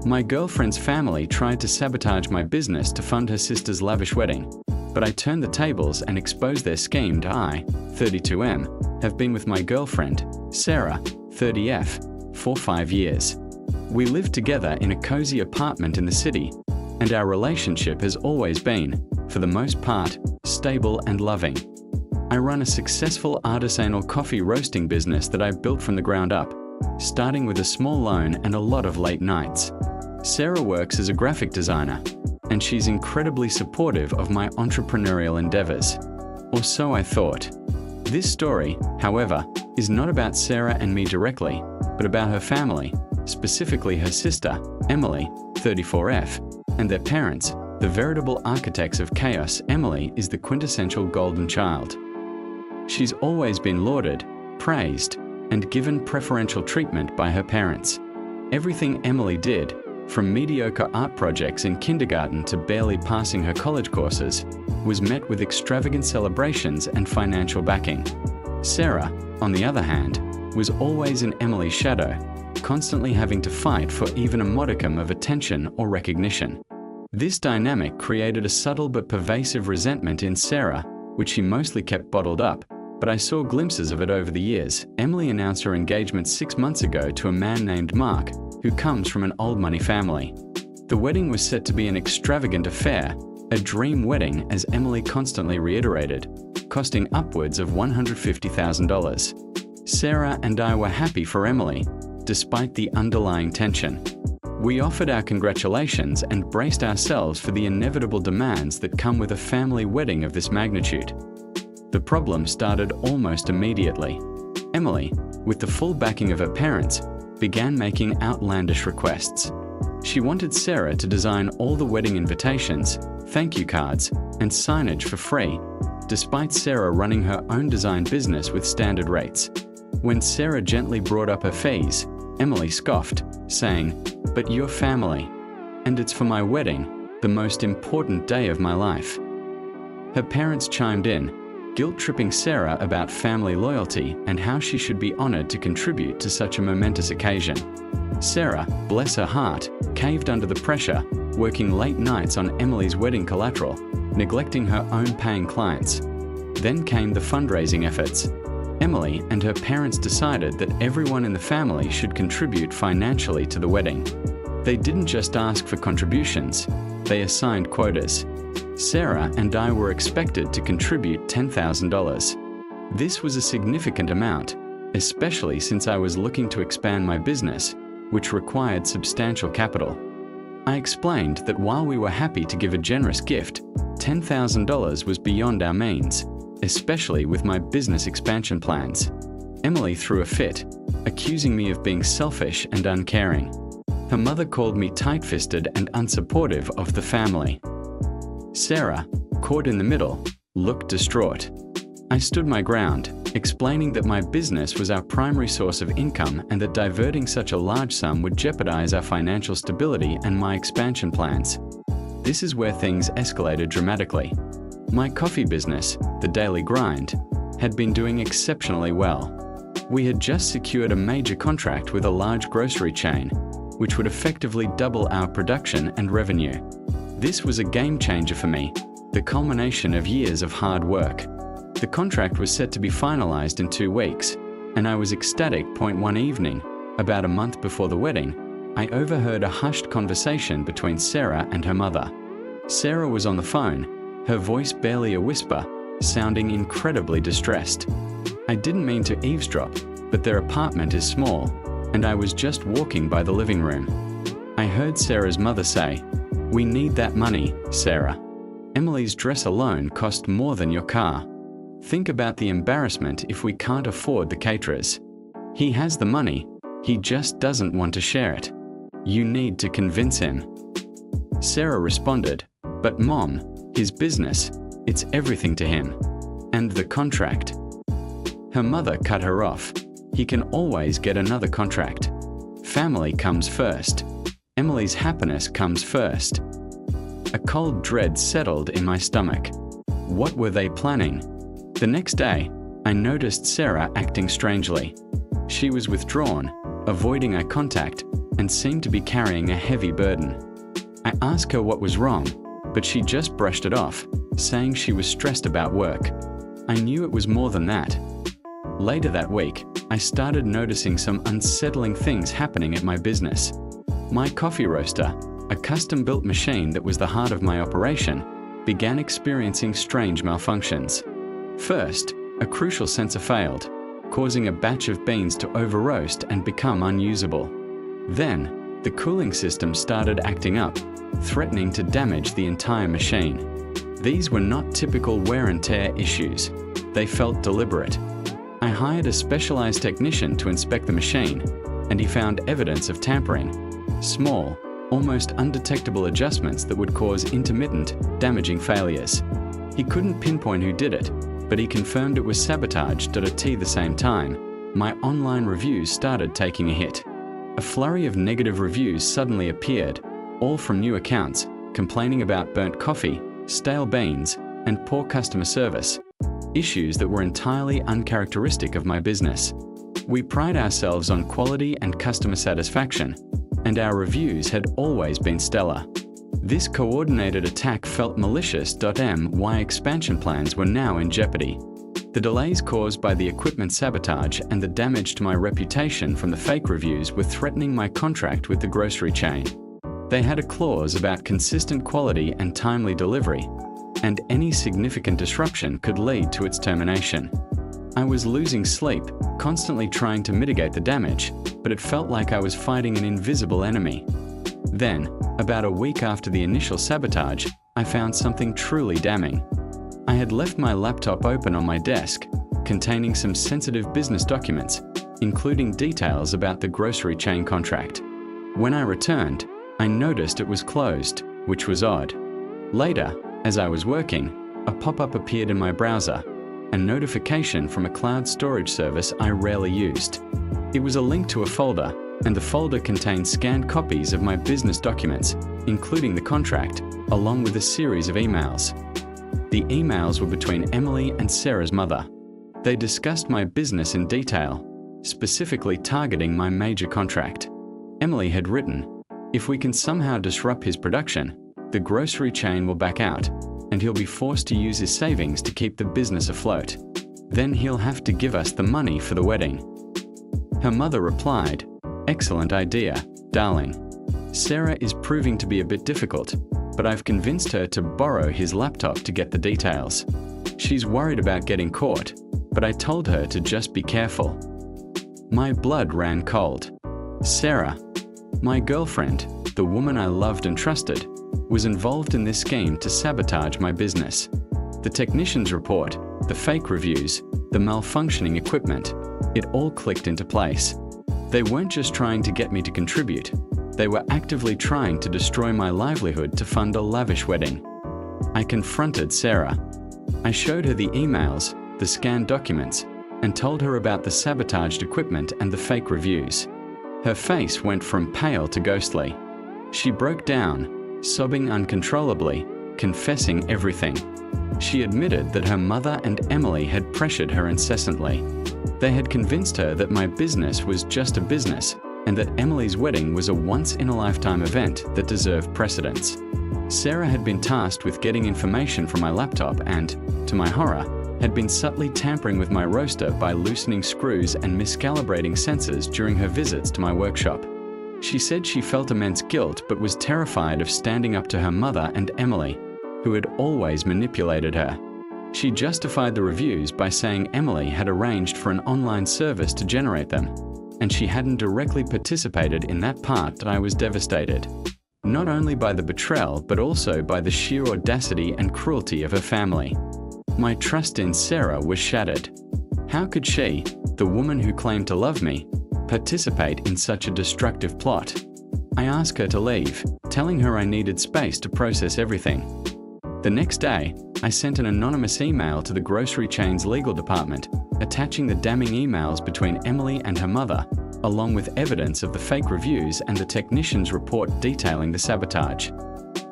My girlfriend's family tried to sabotage my business to fund her sister's lavish wedding, but I turned the tables and exposed their scheme to I, 32M, have been with my girlfriend, Sarah, 30F, for 5 years. We live together in a cozy apartment in the city, and our relationship has always been, for the most part, stable and loving. I run a successful artisanal coffee roasting business that I've built from the ground up, starting with a small loan and a lot of late nights. Sarah works as a graphic designer, and she's incredibly supportive of my entrepreneurial endeavors. Or so I thought. This story, however, is not about Sarah and me directly, but about her family, specifically her sister, Emily, 34F, and their parents, the veritable architects of chaos. Emily is the quintessential golden child. She's always been lauded, praised, and given preferential treatment by her parents. Everything Emily did, from mediocre art projects in kindergarten to barely passing her college courses, was met with extravagant celebrations and financial backing. Sarah, on the other hand, was always in Emily's shadow, constantly having to fight for even a modicum of attention or recognition. This dynamic created a subtle but pervasive resentment in Sarah, which she mostly kept bottled up, but I saw glimpses of it over the years. Emily announced her engagement 6 months ago to a man named Mark, who comes from an old money family. The wedding was set to be an extravagant affair, a dream wedding, as Emily constantly reiterated, costing upwards of $150,000. Sarah and I were happy for Emily, despite the underlying tension. We offered our congratulations and braced ourselves for the inevitable demands that come with a family wedding of this magnitude. The problem started almost immediately. Emily, with the full backing of her parents, began making outlandish requests. She wanted Sarah to design all the wedding invitations, thank you cards, and signage for free, despite Sarah running her own design business with standard rates. When Sarah gently brought up her fees, Emily scoffed, saying, "But you're family, and it's for my wedding, the most important day of my life." Her parents chimed in, guilt-tripping Sarah about family loyalty and how she should be honored to contribute to such a momentous occasion. Sarah, bless her heart, caved under the pressure, working late nights on Emily's wedding collateral, neglecting her own paying clients. Then came the fundraising efforts. Emily and her parents decided that everyone in the family should contribute financially to the wedding. They didn't just ask for contributions, they assigned quotas. Sarah and I were expected to contribute $10,000. This was a significant amount, especially since I was looking to expand my business, which required substantial capital. I explained that while we were happy to give a generous gift, $10,000 was beyond our means, especially with my business expansion plans. Emily threw a fit, accusing me of being selfish and uncaring. Her mother called me tight-fisted and unsupportive of the family. Sarah, caught in the middle, looked distraught. I stood my ground, explaining that my business was our primary source of income and that diverting such a large sum would jeopardize our financial stability and my expansion plans. This is where things escalated dramatically. My coffee business, The Daily Grind, had been doing exceptionally well. We had just secured a major contract with a large grocery chain, which would effectively double our production and revenue. This was a game changer for me, the culmination of years of hard work. The contract was set to be finalized in 2 weeks, and I was ecstatic. One evening, about a month before the wedding, I overheard a hushed conversation between Sarah and her mother. Sarah was on the phone, her voice barely a whisper, sounding incredibly distressed. I didn't mean to eavesdrop, but their apartment is small, and I was just walking by the living room. I heard Sarah's mother say, "We need that money, Sarah. Emily's dress alone cost more than your car. Think about the embarrassment if we can't afford the caterers. He has the money, he just doesn't want to share it. You need to convince him." Sarah responded, "But Mom, his business, it's everything to him. And the contract." Her mother cut her off. "He can always get another contract. Family comes first. Emily's happiness comes first." A cold dread settled in my stomach. What were they planning? The next day, I noticed Sarah acting strangely. She was withdrawn, avoiding eye contact, and seemed to be carrying a heavy burden. I asked her what was wrong, but she just brushed it off, saying she was stressed about work. I knew it was more than that. Later that week, I started noticing some unsettling things happening at my business. My coffee roaster, a custom-built machine that was the heart of my operation, began experiencing strange malfunctions. First, a crucial sensor failed, causing a batch of beans to over-roast and become unusable. Then, the cooling system started acting up, threatening to damage the entire machine. These were not typical wear and tear issues. They felt deliberate. I hired a specialized technician to inspect the machine, and he found evidence of tampering. Small, almost undetectable adjustments that would cause intermittent, damaging failures. He couldn't pinpoint who did it, but he confirmed it was Sabotage at the same time. My online reviews started taking a hit. A flurry of negative reviews suddenly appeared, all from new accounts, complaining about burnt coffee, stale beans, and poor customer service. Issues that were entirely uncharacteristic of my business. We pride ourselves on quality and customer satisfaction, and our reviews had always been stellar. This coordinated attack felt malicious. My expansion plans were now in jeopardy. The delays caused by the equipment sabotage and the damage to my reputation from the fake reviews were threatening my contract with the grocery chain. They had a clause about consistent quality and timely delivery, and any significant disruption could lead to its termination. I was losing sleep, constantly trying to mitigate the damage, but it felt like I was fighting an invisible enemy. Then, about a week after the initial sabotage, I found something truly damning. I had left my laptop open on my desk, containing some sensitive business documents, including details about the grocery chain contract. When I returned, I noticed it was closed, which was odd. Later, as I was working, a pop-up appeared in my browser, a notification from a cloud storage service I rarely used. It was a link to a folder, and the folder contained scanned copies of my business documents, including the contract, along with a series of emails. The emails were between Emily and Sarah's mother. They discussed my business in detail, specifically targeting my major contract. Emily had written, "If we can somehow disrupt his production, the grocery chain will back out, and he'll be forced to use his savings to keep the business afloat. Then he'll have to give us the money for the wedding." Her mother replied, "Excellent idea, darling. Sarah is proving to be a bit difficult, but I've convinced her to borrow his laptop to get the details. She's worried about getting caught, but I told her to just be careful." My blood ran cold. Sarah, my girlfriend, the woman I loved and trusted, was involved in this scheme to sabotage my business. The technician's report, the fake reviews, the malfunctioning equipment, it all clicked into place. They weren't just trying to get me to contribute, they were actively trying to destroy my livelihood to fund a lavish wedding. I confronted Sarah. I showed her the emails, the scanned documents, and told her about the sabotaged equipment and the fake reviews. Her face went from pale to ghostly. She broke down, sobbing uncontrollably, confessing everything. She admitted that her mother and Emily had pressured her incessantly. They had convinced her that my business was just a business, and that Emily's wedding was a once-in-a-lifetime event that deserved precedence. Sarah had been tasked with getting information from my laptop and, to my horror, had been subtly tampering with my roaster by loosening screws and miscalibrating sensors during her visits to my workshop. She said she felt immense guilt but was terrified of standing up to her mother and Emily, who had always manipulated her. She justified the reviews by saying Emily had arranged for an online service to generate them, and she hadn't directly participated in that part. That I was devastated, not only by the betrayal but also by the sheer audacity and cruelty of her family. My trust in Sarah was shattered. How could she, the woman who claimed to love me, participate in such a destructive plot? I asked her to leave, telling her I needed space to process everything. The next day, I sent an anonymous email to the grocery chain's legal department, attaching the damning emails between Emily and her mother, along with evidence of the fake reviews and the technician's report detailing the sabotage.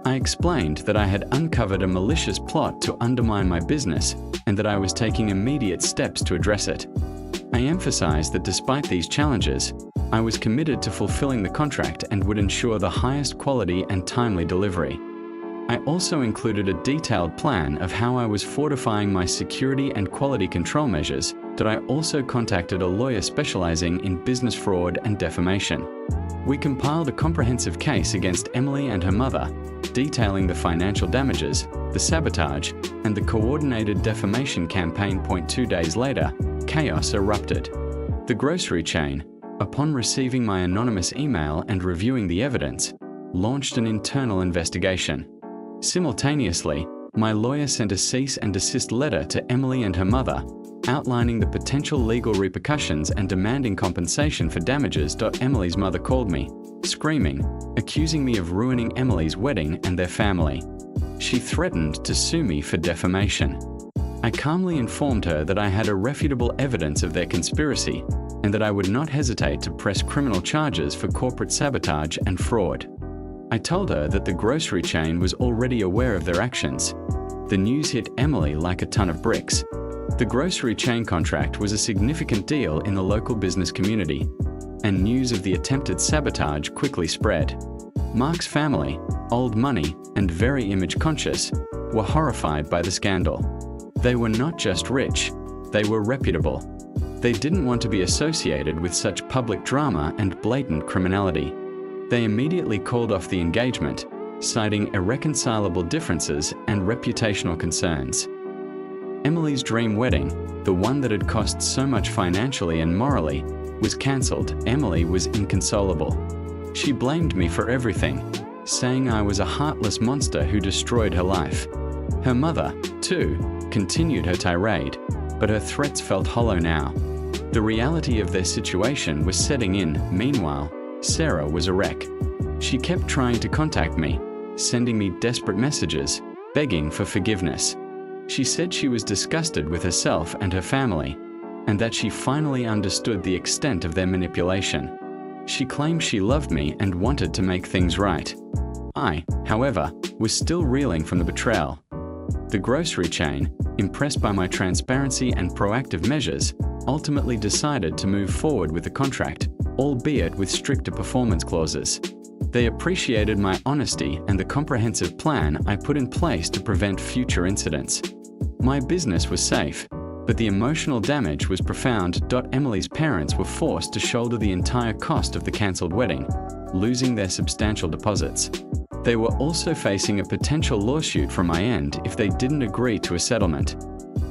I explained that I had uncovered a malicious plot to undermine my business and that I was taking immediate steps to address it. I emphasized that despite these challenges, I was committed to fulfilling the contract and would ensure the highest quality and timely delivery. I also included a detailed plan of how I was fortifying my security and quality control measures, that I also contacted a lawyer specializing in business fraud and defamation. We compiled a comprehensive case against Emily and her mother, detailing the financial damages, the sabotage, and the coordinated defamation campaign. 2 days later, chaos erupted. The grocery chain, upon receiving my anonymous email and reviewing the evidence, launched an internal investigation. Simultaneously, my lawyer sent a cease and desist letter to Emily and her mother, outlining the potential legal repercussions and demanding compensation for damages. Emily's mother called me, screaming, accusing me of ruining Emily's wedding and their family. She threatened to sue me for defamation. I calmly informed her that I had irrefutable evidence of their conspiracy and that I would not hesitate to press criminal charges for corporate sabotage and fraud. I told her that the grocery chain was already aware of their actions. The news hit Emily like a ton of bricks. The grocery chain contract was a significant deal in the local business community, and news of the attempted sabotage quickly spread. Mark's family, old money and very image-conscious, were horrified by the scandal. They were not just rich, they were reputable. They didn't want to be associated with such public drama and blatant criminality. They immediately called off the engagement, citing irreconcilable differences and reputational concerns. Emily's dream wedding, the one that had cost so much financially and morally, was cancelled. Emily was inconsolable. She blamed me for everything, saying I was a heartless monster who destroyed her life. Her mother, too, continued her tirade, but her threats felt hollow now. The reality of their situation was setting in. Meanwhile, Sarah was a wreck. She kept trying to contact me, sending me desperate messages, begging for forgiveness. She said she was disgusted with herself and her family, and that she finally understood the extent of their manipulation. She claimed she loved me and wanted to make things right. I, however, was still reeling from the betrayal. The grocery chain, impressed by my transparency and proactive measures, ultimately decided to move forward with the contract, albeit with stricter performance clauses. They appreciated my honesty and the comprehensive plan I put in place to prevent future incidents. My business was safe, but the emotional damage was profound. Emily's parents were forced to shoulder the entire cost of the cancelled wedding, losing their substantial deposits. They were also facing a potential lawsuit from my end if they didn't agree to a settlement.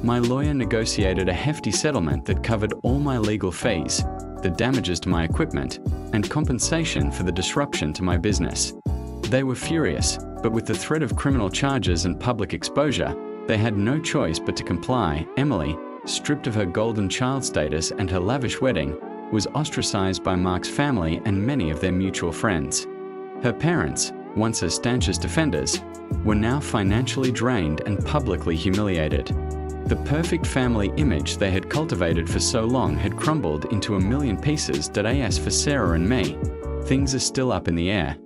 My lawyer negotiated a hefty settlement that covered all my legal fees, the damages to my equipment, and compensation for the disruption to my business. They were furious, but with the threat of criminal charges and public exposure, they had no choice but to comply. Emily, stripped of her golden child status and her lavish wedding, was ostracized by Mark's family and many of their mutual friends. Her parents, once her stanchest defenders, were now financially drained and publicly humiliated. The perfect family image they had cultivated for so long had crumbled into a million pieces. As for Sarah and me, things are still up in the air.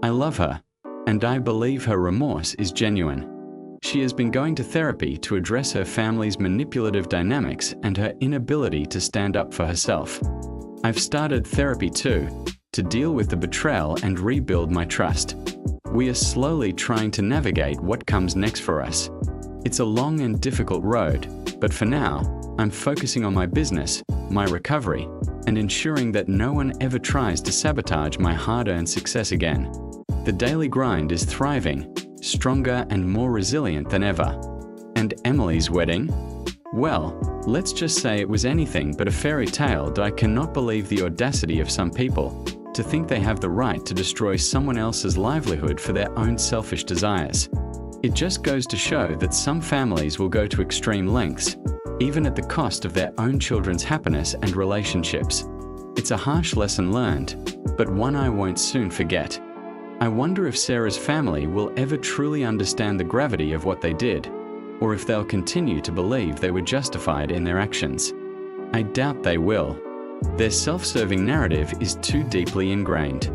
I love her, and I believe her remorse is genuine. She has been going to therapy to address her family's manipulative dynamics and her inability to stand up for herself. I've started therapy too, to deal with the betrayal and rebuild my trust. We are slowly trying to navigate what comes next for us. It's a long and difficult road, but for now, I'm focusing on my business, my recovery, and ensuring that no one ever tries to sabotage my hard-earned success again. The daily grind is thriving, stronger and more resilient than ever. And Emily's wedding? Well, let's just say it was anything but a fairy tale. I cannot believe the audacity of some people to think they have the right to destroy someone else's livelihood for their own selfish desires. It just goes to show that some families will go to extreme lengths, even at the cost of their own children's happiness and relationships. It's a harsh lesson learned, but one I won't soon forget. I wonder if Sarah's family will ever truly understand the gravity of what they did, or if they'll continue to believe they were justified in their actions. I doubt they will. Their self-serving narrative is too deeply ingrained.